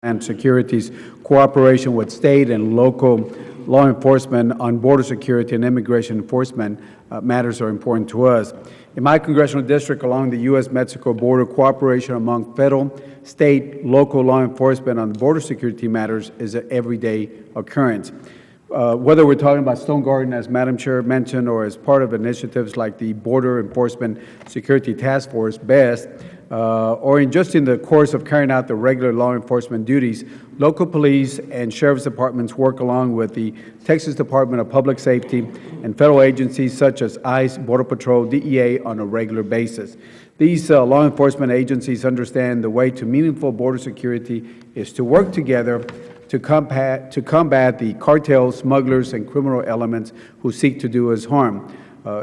and Security's cooperation with state and local law enforcement on border security and immigration enforcement matters are important to us. In my congressional district along the U.S.-Mexico border, cooperation among federal, state, local law enforcement on border security matters is an everyday occurrence. Whether we're talking about Stone Garden, as Madam Chair mentioned, or as part of initiatives like the Border Enforcement Security Task Force, BEST, or just in the course of carrying out the regular law enforcement duties, local police and sheriff's departments work along with the Texas Department of Public Safety and federal agencies such as ICE, Border Patrol, DEA on a regular basis. These law enforcement agencies understand the way to meaningful border security is to work together to combat the cartels, smugglers, and criminal elements who seek to do us harm.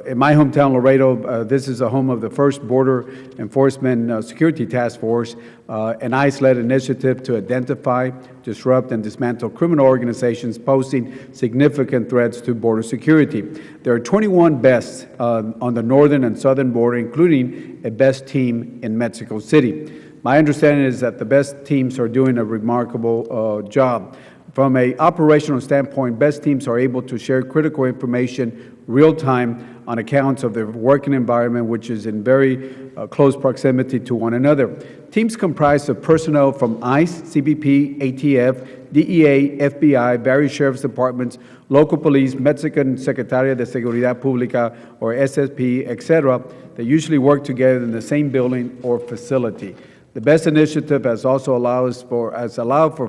In my hometown, Laredo, this is the home of the first Border Enforcement Security Task Force, an ICE-led initiative to identify, disrupt, and dismantle criminal organizations posing significant threats to border security. There are 21 BESTs on the northern and southern border, including a BEST team in Mexico City. My understanding is that the BEST teams are doing a remarkable job. From an operational standpoint, BEST teams are able to share critical information real-time on accounts of their working environment, which is in very close proximity to one another. Teams comprise of personnel from ICE, CBP, ATF, DEA, FBI, various sheriff's departments, local police, Mexican Secretaría de Seguridad Pública, or SSP, etc., that usually work together in the same building or facility. The BEST initiative has also allowed for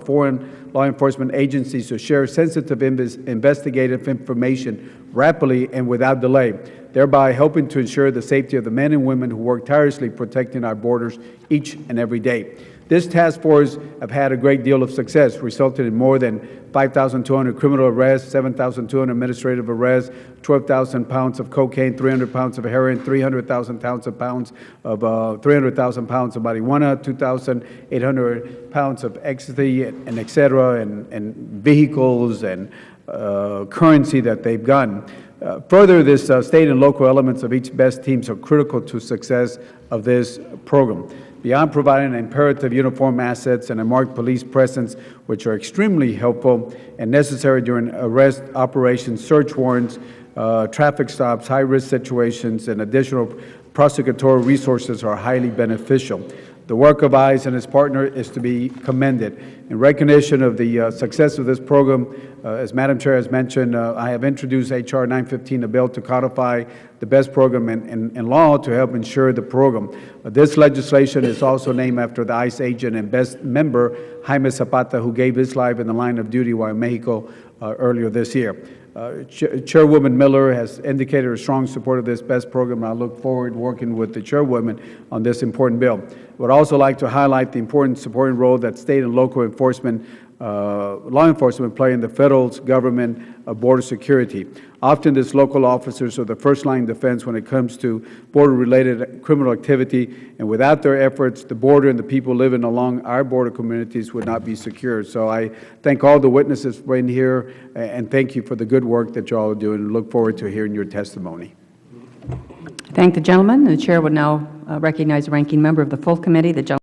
foreign law enforcement agencies to share sensitive investigative information rapidly and without delay, thereby helping to ensure the safety of the men and women who work tirelessly protecting our borders each and every day. This task force have had a great deal of success, resulting in more than 5,200 criminal arrests, 7,200 administrative arrests, 12,000 pounds of cocaine, 300 pounds of heroin, 300,000 pounds of marijuana, 2,800 pounds of ecstasy, and et cetera, and vehicles and currency that they've gotten. Further, this state and local elements of each BEST teams are critical to success of this program. Beyond providing imperative uniform assets and a marked police presence, which are extremely helpful and necessary during arrest operations, search warrants, traffic stops, high-risk situations, and additional prosecutorial resources are highly beneficial. The work of ICE and its partner is to be commended. In recognition of the success of this program, as Madam Chair has mentioned, I have introduced H.R. 915, a bill to codify the BEST program in law to help ensure the program. This legislation is also named after the ICE agent and BEST member, Jaime Zapata, who gave his life in the line of duty while in Mexico earlier this year. Chairwoman Miller has indicated her strong support of this BEST program, and I look forward to working with the Chairwoman on this important bill. I would also like to highlight the important supporting role that state and local enforcement, law enforcement play in the federal government of border security. Often, these local officers are the first-line defense when it comes to border-related criminal activity, and without their efforts, the border and the people living along our border communities would not be secure. So I thank all the witnesses for being here, and thank you for the good work that you all are doing, and look forward to hearing your testimony. Thank the gentleman. The Chair would now recognize the ranking member of the full committee, the gentleman